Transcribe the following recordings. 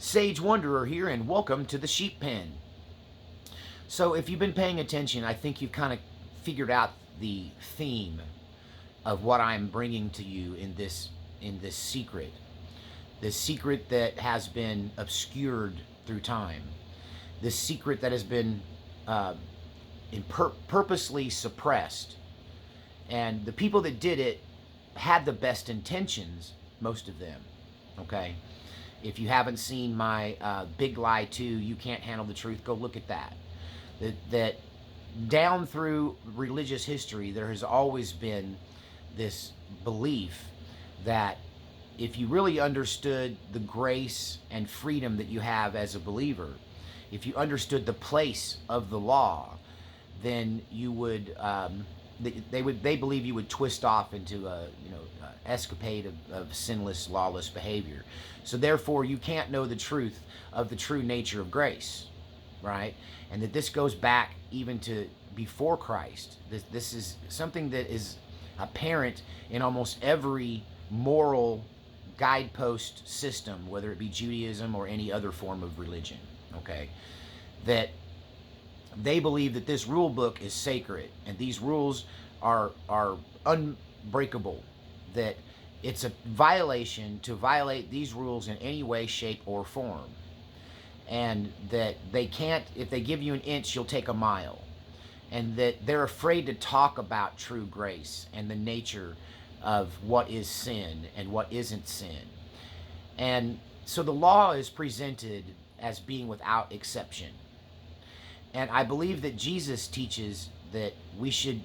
Sage Wanderer here, and welcome to the Sheep Pen. So if you've been paying attention, I think you've kind of figured out the theme of what I'm bringing to you in this secret. This secret that has been obscured through time. This secret that has been purposely suppressed. And the people that did it had the best intentions, most of them, okay? If you haven't seen my Big Lie 2, You Can't Handle the Truth, go look at that. That down through religious history, there has always been this belief that if you really understood the grace and freedom that you have as a believer, if you understood the place of the law, then you would they believe you would twist off into a escapade of sinless, lawless behavior. So therefore, you can't know the truth of the true nature of grace, right? And that this goes back even to before Christ. This is something that is apparent in almost every moral guidepost system, whether it be Judaism or any other form of religion, okay? That they believe that this rule book is sacred and these rules are unbreakable, that it's a violation to violate these rules in any way, shape, or form, and that they can't, if they give you an inch, you'll take a mile, and that they're afraid to talk about true grace and the nature of what is sin and what isn't sin. And so the law is presented as being without exception. And I believe that Jesus teaches that we should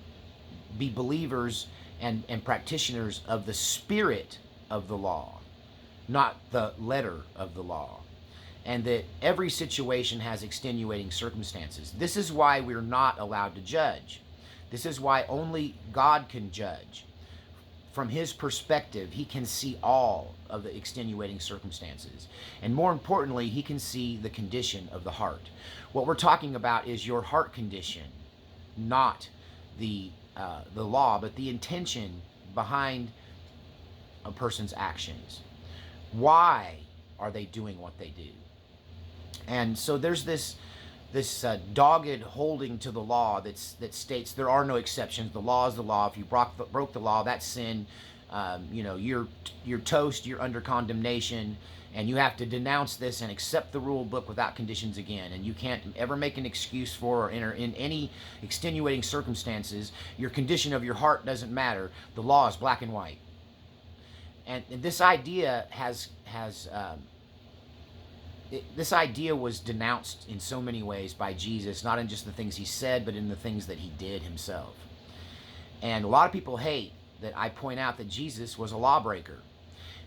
be believers and practitioners of the spirit of the law, not the letter of the law. And that every situation has extenuating circumstances. This is why we're not allowed to judge. This is why only God can judge. From his perspective, he can see all of the extenuating circumstances. And more importantly, he can see the condition of the heart. What we're talking about is your heart condition, not the law, but the intention behind a person's actions. Why are they doing what they do? And so there's this dogged holding to the law that states there are no exceptions. The law is the law. If you broke the law, that's sin. You're toast. You're under condemnation, and you have to denounce this and accept the rule book without conditions again. And you can't ever make an excuse for or enter in any extenuating circumstances. Your condition of your heart doesn't matter. The law is black and white. And this idea this idea was denounced in so many ways by Jesus, not in just the things he said, but in the things that he did himself. And a lot of people hate that I point out that Jesus was a lawbreaker.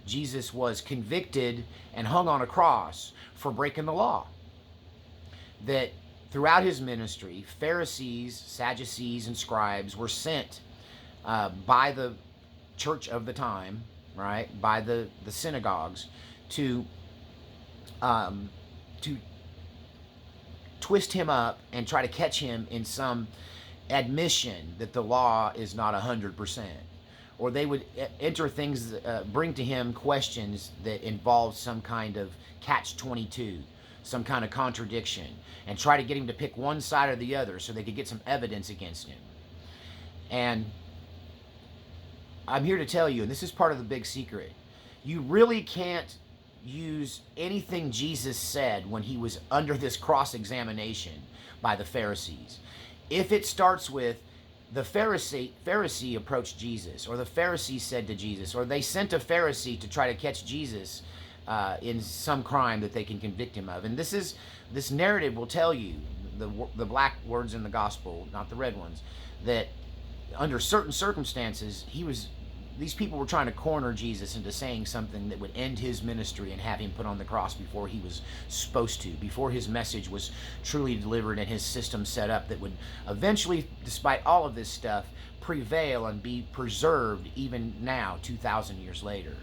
Jesus was convicted and hung on a cross for breaking the law. That throughout his ministry, Pharisees, Sadducees, and scribes were sent by the church of the time, right, by the synagogues, to twist him up and try to catch him in some admission that the law is not 100%. Or they would enter things, bring to him questions that involved some kind of catch-22, some kind of contradiction, and try to get him to pick one side or the other so they could get some evidence against him. And I'm here to tell you, and this is part of the big secret, you really can't use anything Jesus said when he was under this cross-examination by the Pharisees. If it starts with the Pharisee approached Jesus, or the Pharisee said to Jesus, or they sent a Pharisee to try to catch Jesus in some crime that they can convict him of. And this narrative will tell you, the black words in the gospel, not the red ones, that under certain circumstances, these people were trying to corner Jesus into saying something that would end his ministry and have him put on the cross before he was supposed to, before his message was truly delivered and his system set up that would eventually, despite all of this stuff, prevail and be preserved even now, 2,000 years later.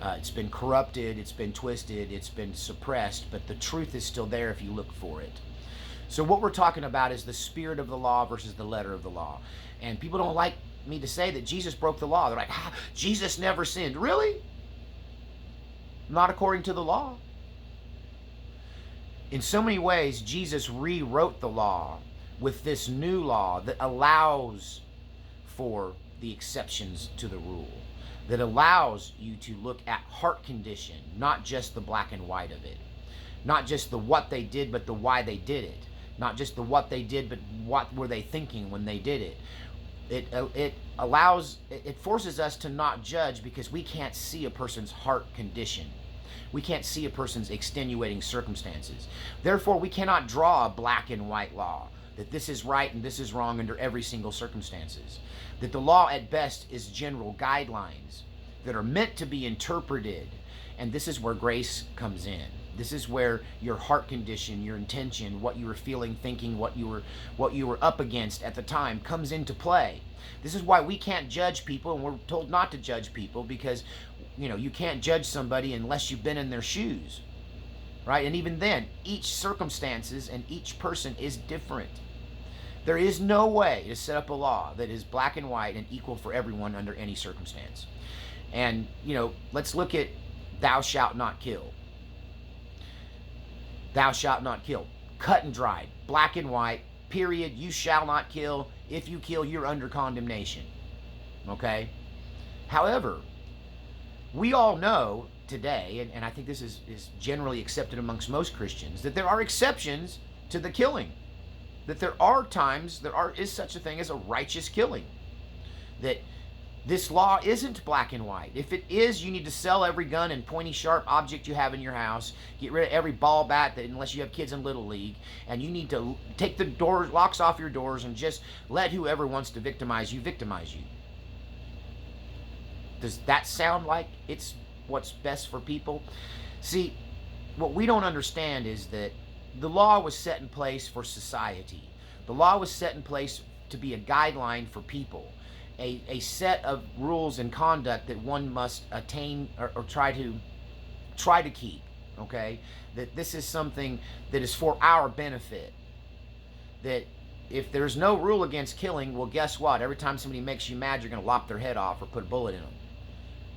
It's been corrupted, it's been twisted, it's been suppressed, but the truth is still there if you look for it. So what we're talking about is the spirit of the law versus the letter of the law. And people don't like me to say that Jesus broke the law. They're like, Jesus never sinned. Really? Not according to the law. In so many ways, Jesus rewrote the law with this new law that allows for the exceptions to the rule, that allows you to look at heart condition, not just the black and white of it, not just the what they did, but the why they did it, not just the what they did, but what were they thinking when they did it. It forces us to not judge because we can't see a person's heart condition. We can't see a person's extenuating circumstances. Therefore, we cannot draw a black and white law that this is right and this is wrong under every single circumstances. That the law at best is general guidelines that are meant to be interpreted. And this is where grace comes in. This is where your heart condition, your intention, what you were feeling, thinking, what you were up against at the time comes into play. This is why we can't judge people, and we're told not to judge people because, you can't judge somebody unless you've been in their shoes, right? And even then, each circumstances and each person is different. There is no way to set up a law that is black and white and equal for everyone under any circumstance. And, let's look at thou shalt not kill. Thou shalt not kill. Cut and dried, black and white, period. You shall not kill. If you kill, you're under condemnation. Okay? However, we all know today, and I think this is generally accepted amongst most Christians, that there are exceptions to the killing. That there are times, is such a thing as a righteous killing. That this law isn't black and white. If it is, you need to sell every gun and pointy sharp object you have in your house, get rid of every ball bat, unless you have kids in Little League, and you need to take the locks off your doors and just let whoever wants to victimize you. Does that sound like it's what's best for people? See, what we don't understand is that the law was set in place for society. The law was set in place to be a guideline for people, a set of rules and conduct that one must attain or try to keep, okay? That this is something that is for our benefit. That if there's no rule against killing, well, guess what? Every time somebody makes you mad, you're going to lop their head off or put a bullet in them,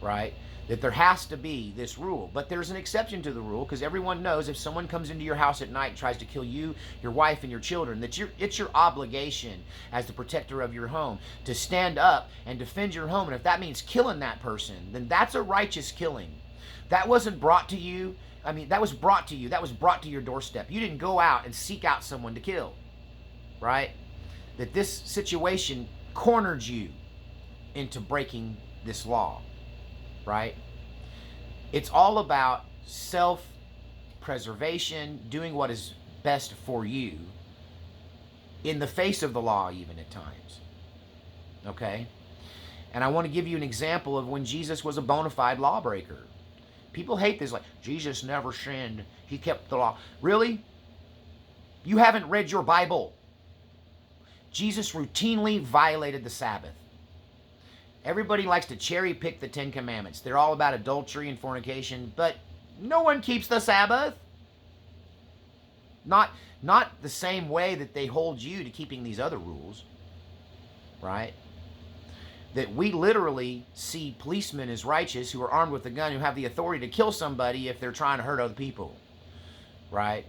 right? That there has to be this rule. But there's an exception to the rule, because everyone knows if someone comes into your house at night and tries to kill you, your wife, and your children, that it's your obligation as the protector of your home to stand up and defend your home. And if that means killing that person, then that's a righteous killing. That wasn't brought to you. That was brought to you. That was brought to your doorstep. You didn't go out and seek out someone to kill, right? That this situation cornered you into breaking this law. Right? It's all about self-preservation, doing what is best for you in the face of the law, even at times. Okay? And I want to give you an example of when Jesus was a bona fide lawbreaker. People hate this, like, Jesus never sinned. He kept the law. Really? You haven't read your Bible. Jesus routinely violated the Sabbath. Everybody likes to cherry pick the 10 Commandments. They're all about adultery and fornication, but no one keeps the Sabbath. Not the same way that they hold you to keeping these other rules, right? That we literally see policemen as righteous who are armed with a gun, who have the authority to kill somebody if they're trying to hurt other people, right?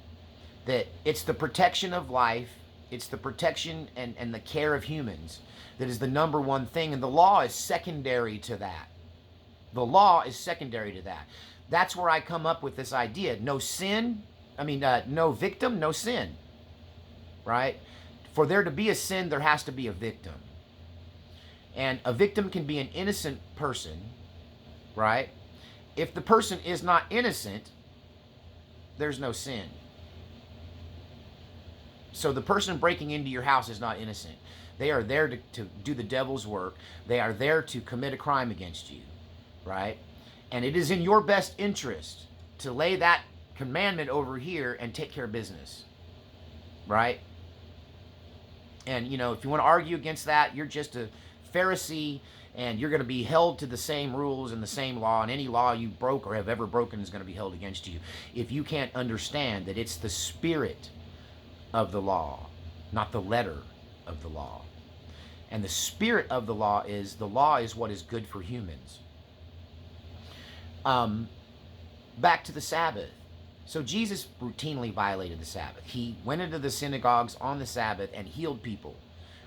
That it's the protection of life, it's the protection and the care of humans that is the number one thing, and the law is secondary to that. The law is secondary to that. That's where I come up with this idea. No victim, no sin, right? For there to be a sin, there has to be a victim. And a victim can be an innocent person, right? If the person is not innocent, there's no sin. So the person breaking into your house is not innocent. They are there to do the devil's work. They are there to commit a crime against you, right? And it is in your best interest to lay that commandment over here and take care of business, right? And, if you want to argue against that, you're just a Pharisee, and you're going to be held to the same rules and the same law, and any law you broke or have ever broken is going to be held against you. If you can't understand that it's the spirit of the law, not the letter of the law. And the spirit of the law is what is good for humans. Back to the Sabbath. So Jesus routinely violated the Sabbath. He went into the synagogues on the Sabbath and healed people,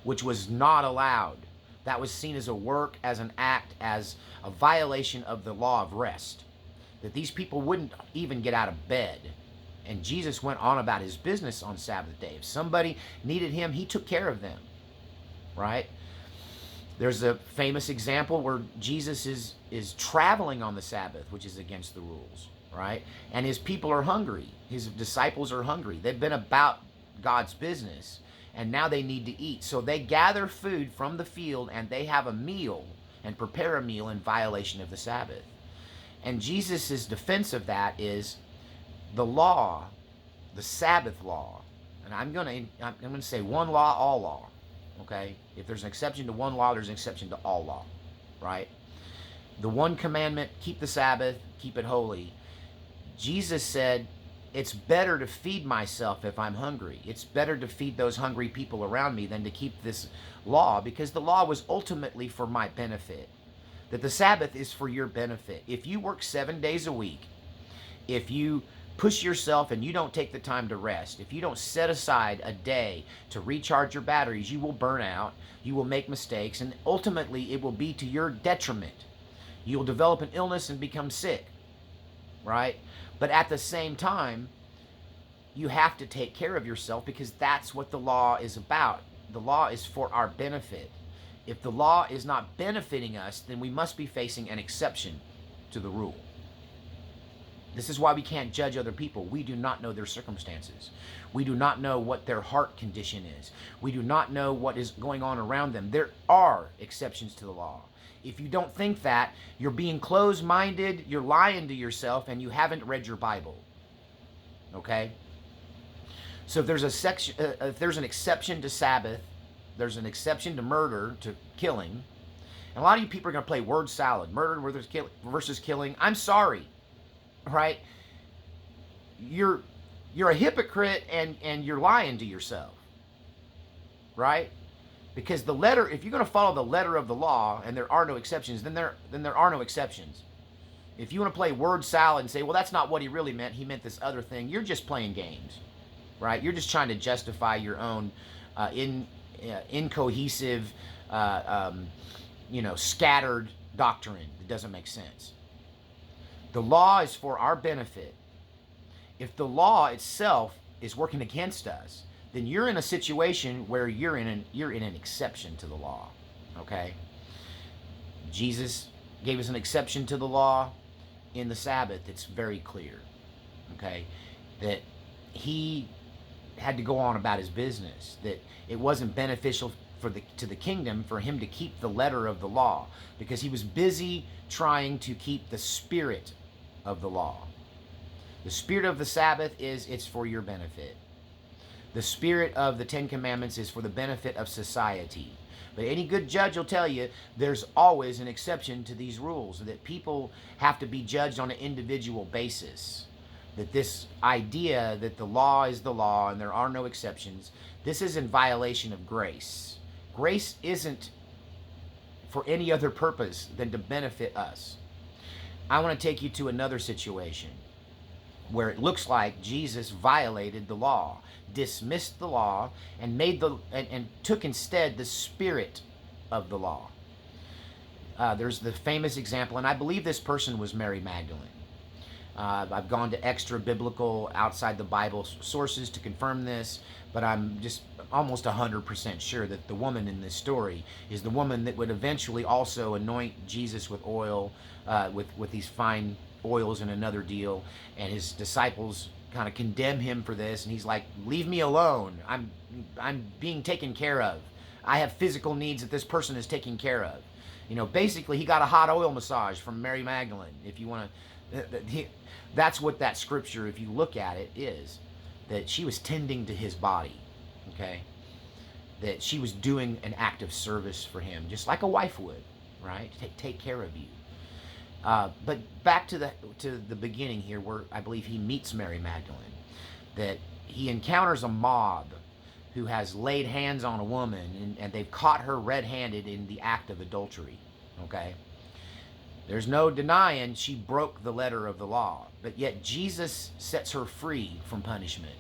which was not allowed. That was seen as a work, as an act, as a violation of the law of rest. That these people wouldn't even get out of bed. And Jesus went on about his business on Sabbath day. If somebody needed him, he took care of them, right? There's a famous example where Jesus is traveling on the Sabbath, which is against the rules, right? And his people are hungry. His disciples are hungry. They've been about God's business, and now they need to eat. So they gather food from the field, and they have a meal and prepare a meal in violation of the Sabbath. And Jesus' defense of that is the law, the Sabbath law. And I'm going to say one law, all law. Okay? If there's an exception to one law, there's an exception to all law, right? The one commandment, keep the Sabbath, keep it holy. Jesus said, it's better to feed myself if I'm hungry. It's better to feed those hungry people around me than to keep this law, because the law was ultimately for my benefit. That the Sabbath is for your benefit. If you work 7 days a week, if you push yourself and you don't take the time to rest, if you don't set aside a day to recharge your batteries, you will burn out, you will make mistakes, and ultimately it will be to your detriment. You will develop an illness and become sick, right? But at the same time, you have to take care of yourself, because that's what the law is about. The law is for our benefit. If the law is not benefiting us, then we must be facing an exception to the rule. This is why we can't judge other people. We do not know their circumstances. We do not know what their heart condition is. We do not know what is going on around them. There are exceptions to the law. If you don't think that, you're being closed-minded, you're lying to yourself, and you haven't read your Bible. Okay? So if there's an exception to Sabbath, there's an exception to murder, to killing. And a lot of you people are going to play word salad. Murder versus killing. I'm sorry. Right? You're a hypocrite, and you're lying to yourself. Right? Because the letter, if you're going to follow the letter of the law and there are no exceptions, then there are no exceptions. If you want to play word salad and say, well, that's not what he really meant, he meant this other thing, you're just playing games. Right? You're just trying to justify your own incohesive, scattered doctrine that doesn't make sense. The law is for our benefit. If the law itself is working against us, then you're in a situation where you're in an exception to the law. Okay? Jesus gave us an exception to the law in the Sabbath. It's very clear. Okay? That he had to go on about his business, that it wasn't beneficial to the kingdom for him to keep the letter of the law, because he was busy trying to keep the spirit of the law. The spirit of the Sabbath it's for your benefit. The spirit of the Ten Commandments is for the benefit of society. But any good judge will tell you there's always an exception to these rules, that people have to be judged on an individual basis. That this idea that the law is the law and there are no exceptions, this is in violation of grace. Grace isn't for any other purpose than to benefit us. I want to take you to another situation where it looks like Jesus violated the law, dismissed the law, and and took instead the spirit of the law. There's the famous example, and I believe this person was Mary Magdalene. I've gone to extra biblical, outside the Bible sources to confirm this, but I'm just almost 100% sure that the woman in this story is the woman that would eventually also anoint Jesus with oil, with these fine oils in another deal, and his disciples kind of condemn him for this, and he's like, leave me alone. I'm being taken care of. I have physical needs that this person is taking care of. Basically he got a hot oil massage from Mary Magdalene, if you want to. That's what that scripture, if you look at it, is. That she was tending to his body, okay? That she was doing an act of service for him, just like a wife would, right? Take care of you. But back to the beginning here, where I believe he meets Mary Magdalene, that he encounters a mob who has laid hands on a woman, and they've caught her red-handed in the act of adultery, okay? There's no denying she broke the letter of the law, but yet Jesus sets her free from punishment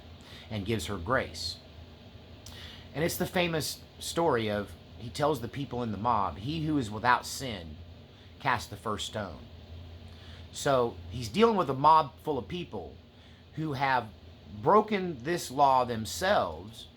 and gives her grace. And it's the famous story of, he tells the people in the mob, he who is without sin cast the first stone. So he's dealing with a mob full of people who have broken this law themselves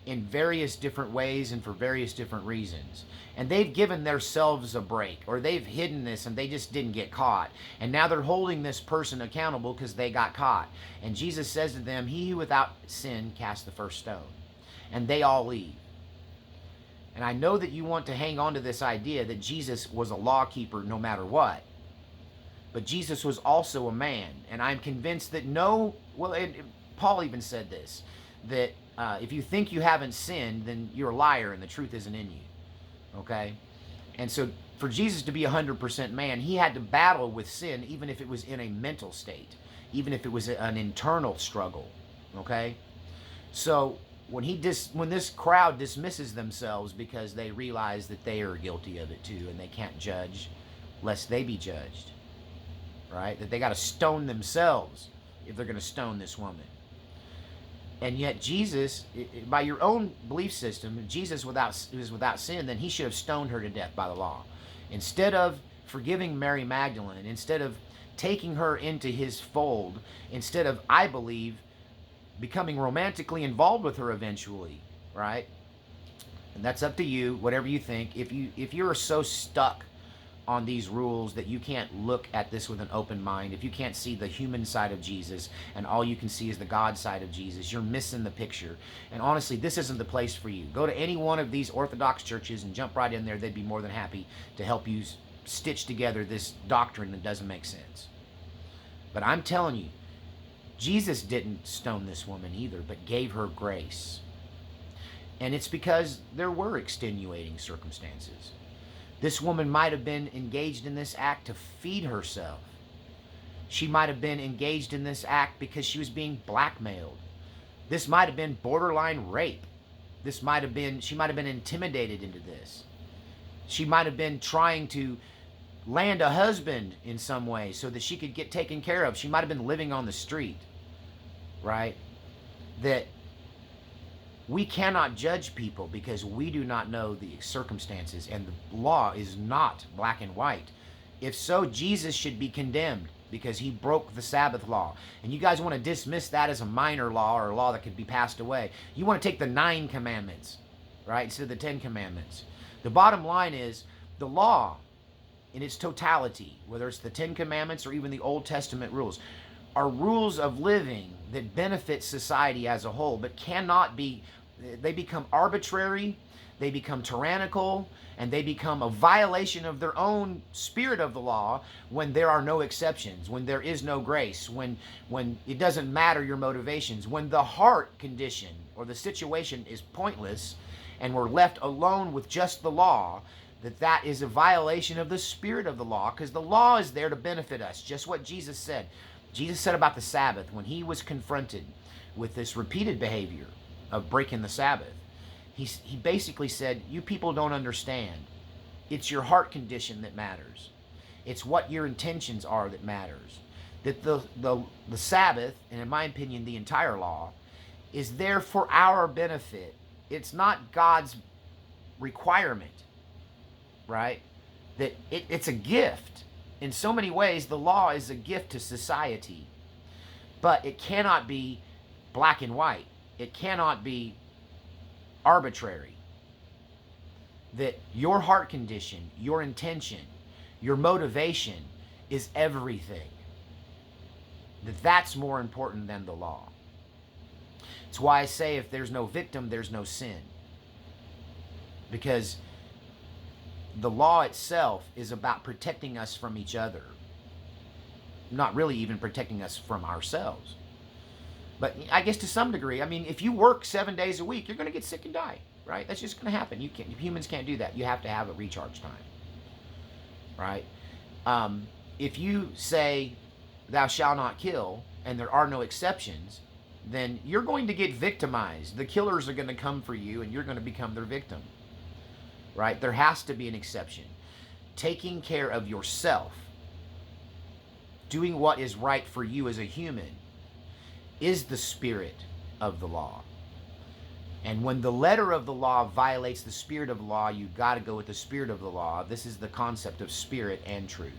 in various different ways and for various different reasons. And they've given themselves a break, or they've hidden this and they just didn't get caught. And now they're holding this person accountable because they got caught. And Jesus says to them, he who without sin cast the first stone. And they all leave. And I know that you want to hang on to this idea that Jesus was a law keeper no matter what. But Jesus was also a man. And I'm convinced that Paul even said this, that if you think you haven't sinned, then you're a liar and the truth isn't in you. Okay? And so for Jesus to be 100% man, he had to battle with sin, even if it was in a mental state, even if it was an internal struggle. Okay? So when this crowd dismisses themselves because they realize that they are guilty of it too, and they can't judge lest they be judged, right? That they got to stone themselves if they're going to stone this woman. And yet Jesus, by your own belief system, Jesus was without sin, then he should have stoned her to death by the law. Instead of forgiving Mary Magdalene, instead of taking her into his fold, instead of, I believe, becoming romantically involved with her eventually, right? And that's up to you, whatever you think. If you're so stuck on these rules that you can't look at this with an open mind, if you can't see the human side of Jesus and all you can see is the God side of Jesus, you're missing the picture. And honestly, this isn't the place for you. Go to any one of these Orthodox churches and jump right in there. They'd be more than happy to help you stitch together this doctrine that doesn't make sense. But I'm telling you, Jesus didn't stone this woman either, but gave her grace. And it's because there were extenuating circumstances. This woman might have been engaged in this act to feed herself. She might have been engaged in this act because she was being blackmailed. This might have been borderline rape. She might have been intimidated into this. She might have been trying to land a husband in some way so that she could get taken care of. She might have been living on the street, right? That we cannot judge people because we do not know the circumstances, and the law is not black and white. If so, Jesus should be condemned because he broke the Sabbath law. And you guys want to dismiss that as a minor law or a law that could be passed away. You want to take the 9 commandments, right, instead of the 10 commandments. The bottom line is the law in its totality, whether it's the 10 commandments or even the Old Testament rules, are rules of living that benefit society as a whole, but they become arbitrary, they become tyrannical, and they become a violation of their own spirit of the law when there are no exceptions, when there is no grace, when it doesn't matter your motivations, when the heart condition or the situation is pointless and we're left alone with just the law. That is a violation of the spirit of the law, because the law is there to benefit us, just what Jesus said. Jesus said about the Sabbath when he was confronted with this repeated behavior of breaking the Sabbath. He basically said, you people don't understand. It's your heart condition that matters. It's what your intentions are that matters. That the Sabbath, and in my opinion the entire law, is there for our benefit. It's not God's requirement, right? That it's a gift. In so many ways, the law is a gift to society. But it cannot be black and white. It cannot be arbitrary. That your heart condition, your intention, your motivation is everything. That's more important than the law. It's why I say if there's no victim, there's no sin. Because the law itself is about protecting us from each other. Not really even protecting us from ourselves. But I guess to some degree, I mean, if you work 7 days a week, you're going to get sick and die, right? That's just going to happen. Humans can't do that. You have to have a recharge time, right? If you say, thou shalt not kill, and there are no exceptions, then you're going to get victimized. The killers are going to come for you, and you're going to become their victim, right? There has to be an exception. Taking care of yourself doing what is right for you as a human, is the spirit of the law. And when the letter of the law violates the spirit of the law, you've got to go with the spirit of the law. This is the concept of spirit and truth.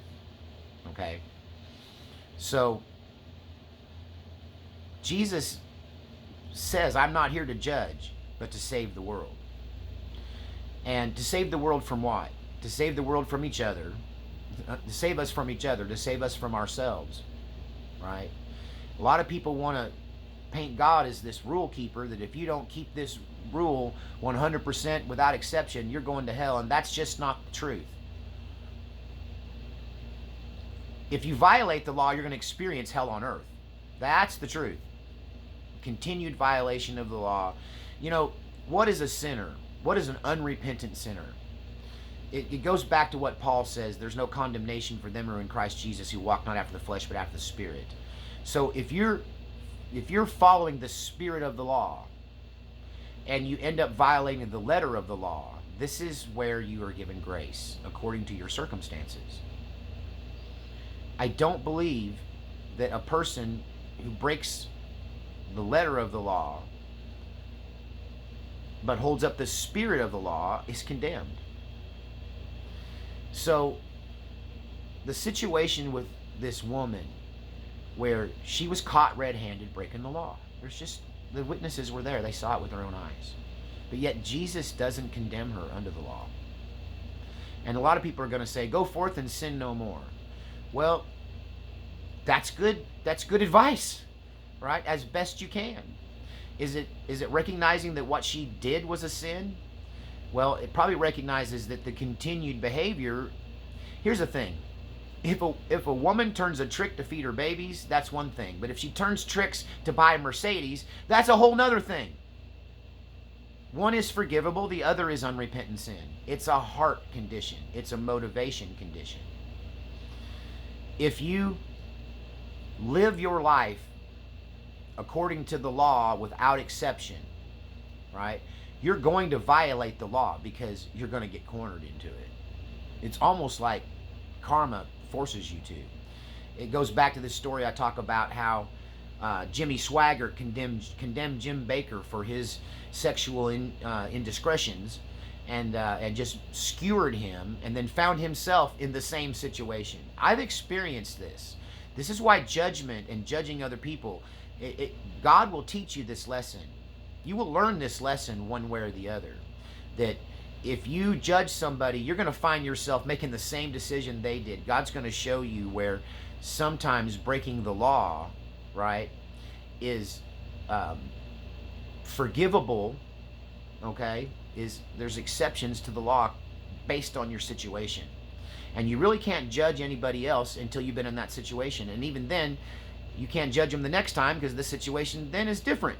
Okay? So, Jesus says, I'm not here to judge, but to save the world. And to save the world from what? To save the world from each other. To save us from each other. To save us from ourselves. Right? A lot of people want to paint God as this rule keeper, that if you don't keep this rule 100% without exception, you're going to hell. And that's just not the truth. If you violate the law, you're going to experience hell on earth. That's the truth. Continued violation of the law. You know, what is a sinner? What is an unrepentant sinner? It goes back to what Paul says. There's no condemnation for them who are in Christ Jesus, who walk not after the flesh, but after the Spirit. So if you're following the spirit of the law and you end up violating the letter of the law, this is where you are given grace according to your circumstances. I don't believe that a person who breaks the letter of the law but holds up the spirit of the law is condemned. So the situation with this woman, where she was caught red-handed breaking the law, there's just, the witnesses were there, they saw it with their own eyes, but yet Jesus doesn't condemn her under the law. And a lot of people are going to say, go forth and sin no more. Well, that's good advice, right? As best you can. Is it recognizing that what she did was a sin? Well, it probably recognizes that the continued behavior. Here's the thing. If a woman turns a trick to feed her babies, that's one thing. But if she turns tricks to buy a Mercedes, that's a whole nother thing. One is forgivable, the other is unrepentant sin. It's a heart condition. It's a motivation condition. If you live your life according to the law without exception, right, you're going to violate the law because you're going to get cornered into it. It's almost like karma forces you to. It goes back to this story I talk about how Jimmy Swaggart condemned Jim Baker for his sexual indiscretions and just skewered him, and then found himself in the same situation. I've experienced this. This is why judgment and judging other people, God will teach you this lesson. You will learn this lesson one way or the other. That if you judge somebody, you're going to find yourself making the same decision they did. God's going to show you where sometimes breaking the law, right, is forgivable, okay? There's exceptions to the law based on your situation. And you really can't judge anybody else until you've been in that situation. And even then, you can't judge them the next time because the situation then is different.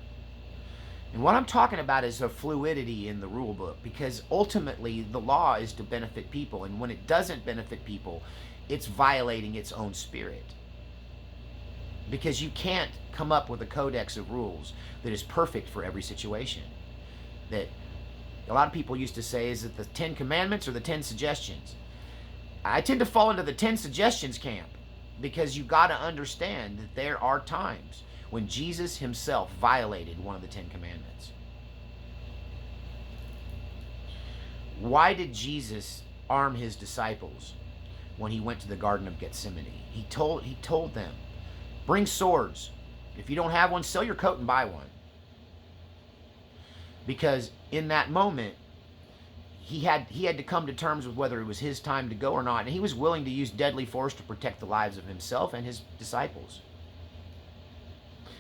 And what I'm talking about is a fluidity in the rule book, because ultimately the law is to benefit people, and when it doesn't benefit people, it's violating its own spirit. Because you can't come up with a codex of rules that is perfect for every situation. That a lot of people used to say, is it the 10 Commandments or the 10 Suggestions? I tend to fall into the 10 Suggestions camp, because you got to understand that there are times when Jesus himself violated one of the 10 Commandments. Why did Jesus arm his disciples when he went to the Garden of Gethsemane? He told them, bring swords. If you don't have one, sell your coat and buy one. Because in that moment, he had to come to terms with whether it was his time to go or not, and he was willing to use deadly force to protect the lives of himself and his disciples.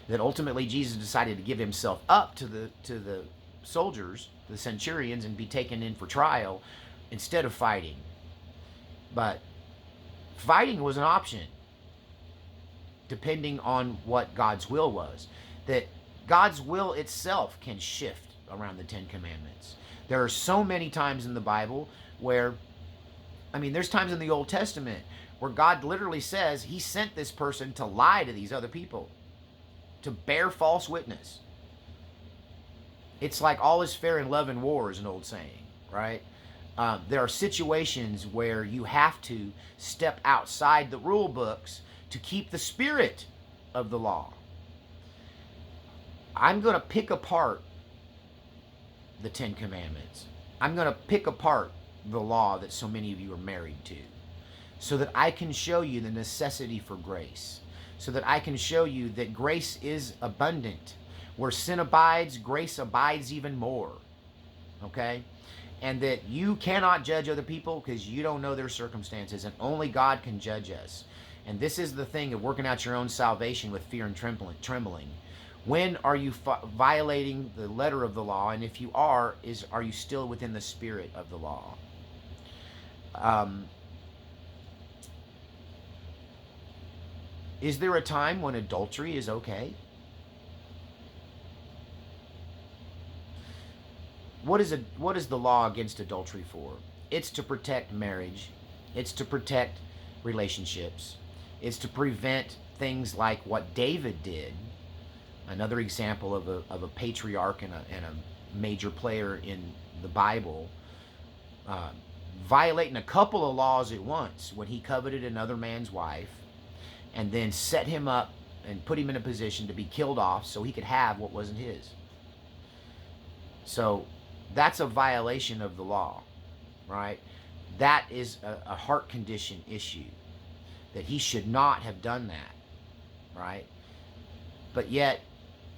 That ultimately Jesus decided to give himself up to the soldiers, the centurions, and be taken in for trial instead of fighting. But fighting was an option, depending on what God's will was. That God's will itself can shift around the 10 Commandments. There are so many times in the Bible where, there's times in the Old Testament where God literally says he sent this person to lie to these other people, to bear false witness. It's like all is fair in love and war is an old saying, right? There are situations where you have to step outside the rule books to keep the spirit of the law. I'm going to pick apart the Ten Commandments. I'm going to pick apart the law that so many of you are married to, so that I can show you the necessity for grace, so that I can show you that grace is abundant. Where sin abides, grace abides even more. Okay? And that you cannot judge other people because you don't know their circumstances, and only God can judge us. And this is the thing of working out your own salvation with fear and trembling. When are you violating the letter of the law? And if you are you still within the spirit of the law? Is there a time when adultery is okay? What is the law against adultery for? It's to protect marriage. It's to protect relationships. It's to prevent things like what David did. Another example of a patriarch and a major player in the Bible, violating a couple of laws at once when he coveted another man's wife, and then set him up and put him in a position to be killed off so he could have what wasn't his. So that's a violation of the law, right? That is a heart condition issue, that he should not have done that, right? But yet,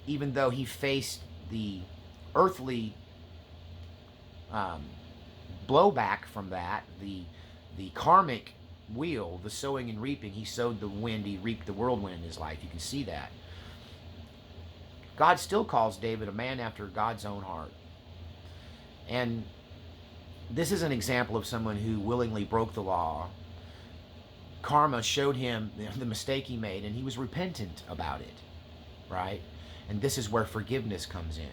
even though he faced the earthly blowback from that, the karmic wheel, the sowing and reaping, he sowed the wind, he reaped the whirlwind in his life. You can see that. God still calls David a man after God's own heart. And this is an example of someone who willingly broke the law. Karma showed him the mistake he made, and he was repentant about it, right? And this is where forgiveness comes in.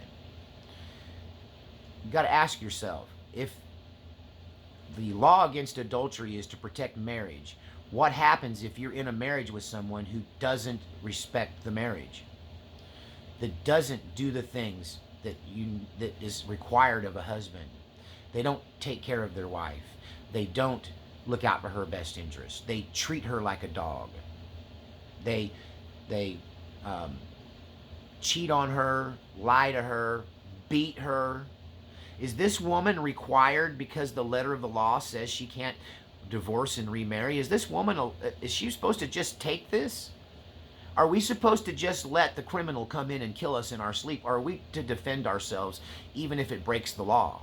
You got to ask yourself, if the law against adultery is to protect marriage, what happens if you're in a marriage with someone who doesn't respect the marriage, that doesn't do the things that is required of a husband? They don't take care of their wife. They don't look out for her best interest. They treat her like a dog. They cheat on her, lie to her, beat her. Is this woman required, because the letter of the law says she can't divorce and remarry? Is this woman, is she supposed to just take this? Are we supposed to just let the criminal come in and kill us in our sleep? Or are we to defend ourselves even if it breaks the law?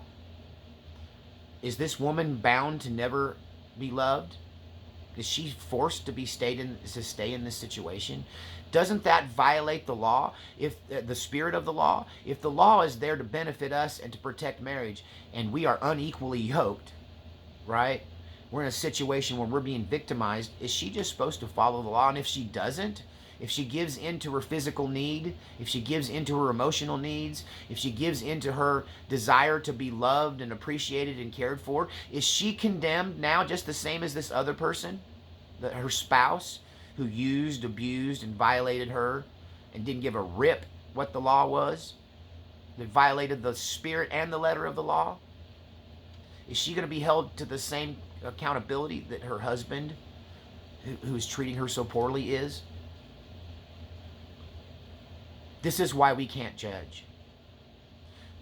Is this woman bound to never be loved? Is she forced to stay in this situation? Doesn't that violate the law? If the spirit of the law, if the law is there to benefit us and to protect marriage, and we are unequally yoked, right? We're in a situation where we're being victimized. Is she just supposed to follow the law? And if she doesn't, if she gives in to her physical need, if she gives in to her emotional needs, if she gives in to her desire to be loved and appreciated and cared for, is she condemned now just the same as this other person, her spouse, who used, abused, and violated her and didn't give a rip what the law was, that violated the spirit and the letter of the law? Is she going to be held to the same accountability that her husband, who is treating her so poorly, is? This is why we can't judge.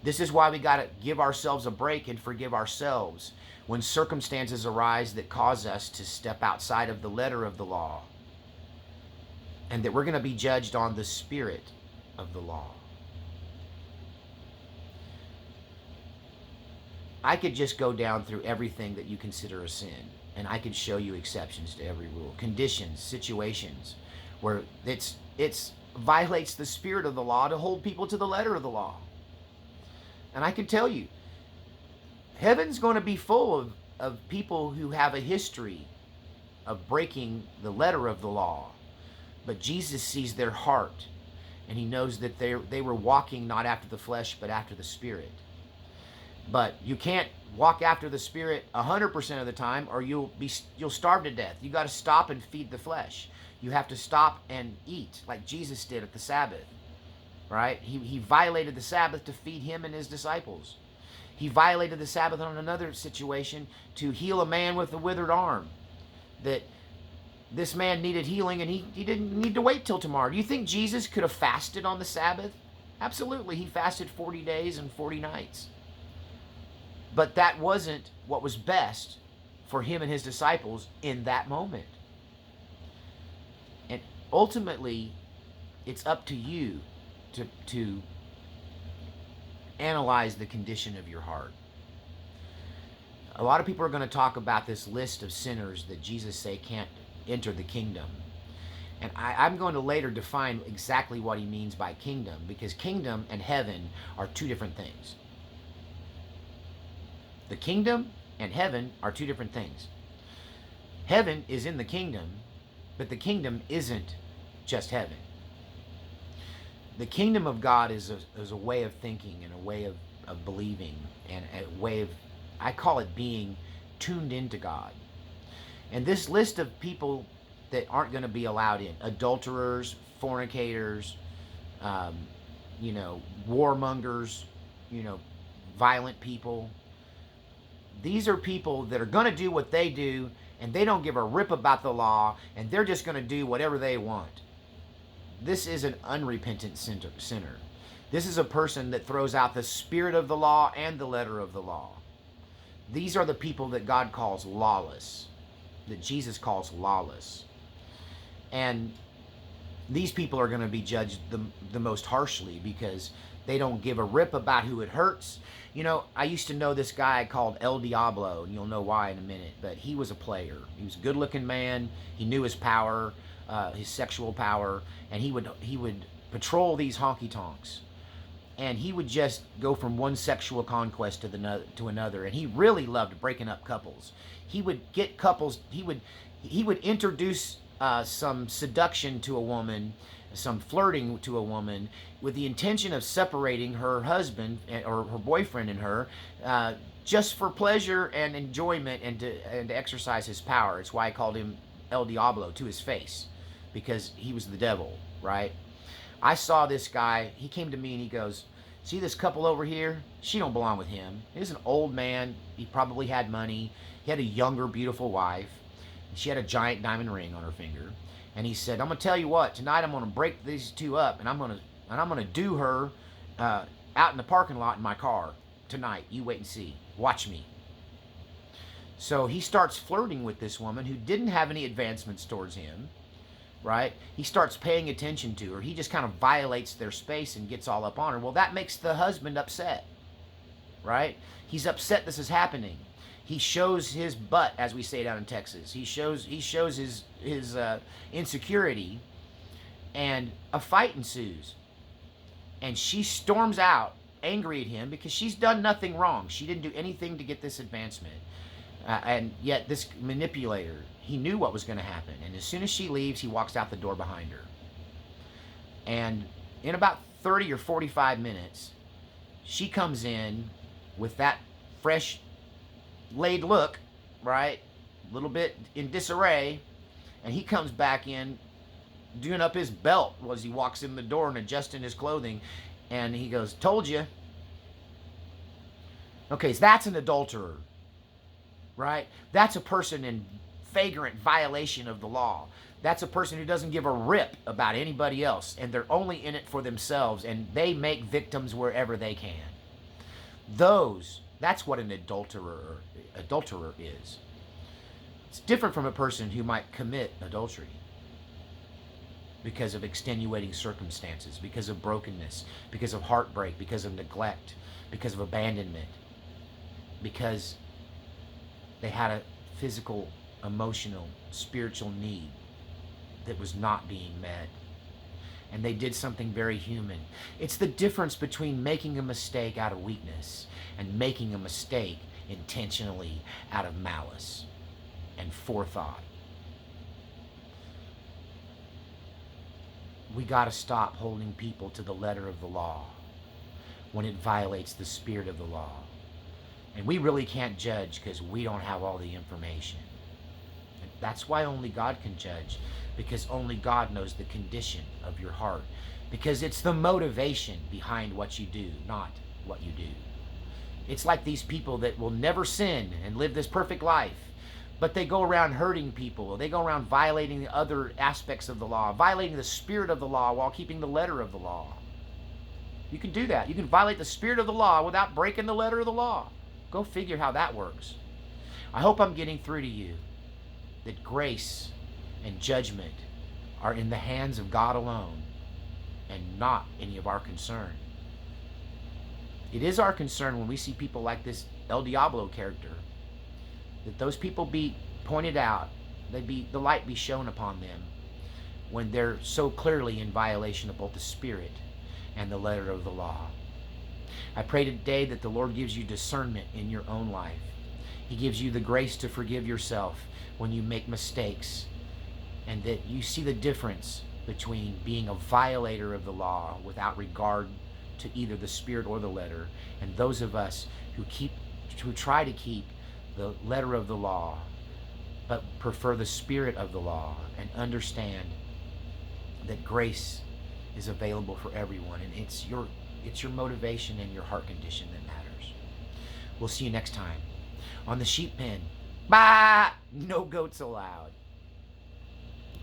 This is why we got to give ourselves a break and forgive ourselves when circumstances arise that cause us to step outside of the letter of the law, and that we're going to be judged on the spirit of the law. I could just go down through everything that you consider a sin, and I could show you exceptions to every rule, conditions, situations where it's violates the spirit of the law to hold people to the letter of the law. And I can tell you, heaven's going to be full of people who have a history of breaking the letter of the law. But Jesus sees their heart, and he knows that they were walking not after the flesh, but after the Spirit. But you can't walk after the Spirit 100% of the time, or you'll starve to death. You got to stop and feed the flesh. You have to stop and eat, like Jesus did at the Sabbath, right? He violated the Sabbath to feed him and his disciples. He violated the Sabbath on another situation to heal a man with a withered arm. That this man needed healing, and he didn't need to wait till tomorrow. Do you think Jesus could have fasted on the Sabbath? Absolutely. He fasted 40 days and 40 nights. But that wasn't what was best for him and his disciples in that moment. And ultimately, it's up to you to analyze the condition of your heart. A lot of people are going to talk about this list of sinners that Jesus say can't enter the kingdom. And I'm going to later define exactly what he means by kingdom, because kingdom and heaven are two different things. The kingdom and heaven are two different things. Heaven is in the kingdom, but the kingdom isn't just heaven. The kingdom of God is a way of thinking and a way of believing and a way of, I call it, being tuned into God. And this list of people that aren't going to be allowed in, adulterers, fornicators, warmongers, violent people. These are people that are going to do what they do, and they don't give a rip about the law, and they're just going to do whatever they want. This is an unrepentant sinner. This is a person that throws out the spirit of the law and the letter of the law. These are the people that God calls lawless, that Jesus calls lawless. And these people are going to be judged the most harshly because they don't give a rip about who it hurts. I used to know this guy called El Diablo, and you'll know why in a minute, but he was a player. He was a good-looking man. He knew his power, his sexual power, and he would patrol these honky-tonks. And he would just go from one sexual conquest to another, and he really loved breaking up couples. He would get couples, he would introduce some seduction to a woman, some flirting to a woman, with the intention of separating her husband or her boyfriend and her, just for pleasure and enjoyment and to exercise his power. It's why I called him El Diablo, to his face, because he was the devil, right? I saw this guy. He came to me and he goes, "See this couple over here? She don't belong with him. He's an old man. He probably had money. He had a younger, beautiful wife. She had a giant diamond ring on her finger." And he said, "I'm gonna tell you what. Tonight I'm gonna break these two up, and I'm gonna do her out in the parking lot in my car tonight. You wait and see. Watch me." So he starts flirting with this woman who didn't have any advancements towards him, right? He starts paying attention to her. He just kind of violates their space and gets all up on her. Well, that makes the husband upset, right? He's upset this is happening. He shows his butt, as we say down in Texas. He shows his insecurity, and a fight ensues. And she storms out, angry at him, because she's done nothing wrong. She didn't do anything to get this advancement. And yet this manipulator, he knew what was going to happen. And as soon as she leaves, he walks out the door behind her. And in about 30 or 45 minutes, she comes in with that fresh laid look, right? A little bit in disarray. And he comes back in doing up his belt as he walks in the door and adjusting his clothing. And he goes, "Told you." Okay, so that's an adulterer, right? That's a person in flagrant violation of the law. That's a person who doesn't give a rip about anybody else, and they're only in it for themselves, and they make victims wherever they can. That's what an adulterer is. It's different from a person who might commit adultery because of extenuating circumstances, because of brokenness, because of heartbreak, because of neglect, because of abandonment, because they had a physical, emotional, spiritual need that was not being met. And they did something very human. It's the difference between making a mistake out of weakness and making a mistake intentionally out of malice and forethought. We got to stop holding people to the letter of the law when it violates the spirit of the law. And we really can't judge because we don't have all the information. And that's why only God can judge, because only God knows the condition of your heart. Because it's the motivation behind what you do, not what you do. It's like these people that will never sin and live this perfect life, but they go around hurting people. They go around violating the other aspects of the law, violating the spirit of the law while keeping the letter of the law. You can do that. You can violate the spirit of the law without breaking the letter of the law. Go figure how that works. I hope I'm getting through to you that grace and judgment are in the hands of God alone and not any of our concern. It is our concern when we see people like this El Diablo character, that those people be pointed out, the light be shown upon them when they're so clearly in violation of both the spirit and the letter of the law. I pray today that the Lord gives you discernment in your own life. He gives you the grace to forgive yourself when you make mistakes, and that you see the difference between being a violator of the law without regard to either the spirit or the letter, and those of us who try to keep the letter of the law but prefer the spirit of the law and understand that grace is available for everyone, and it's your motivation and your heart condition that matters. We'll see you next time on the sheep pen. Bye. No goats allowed.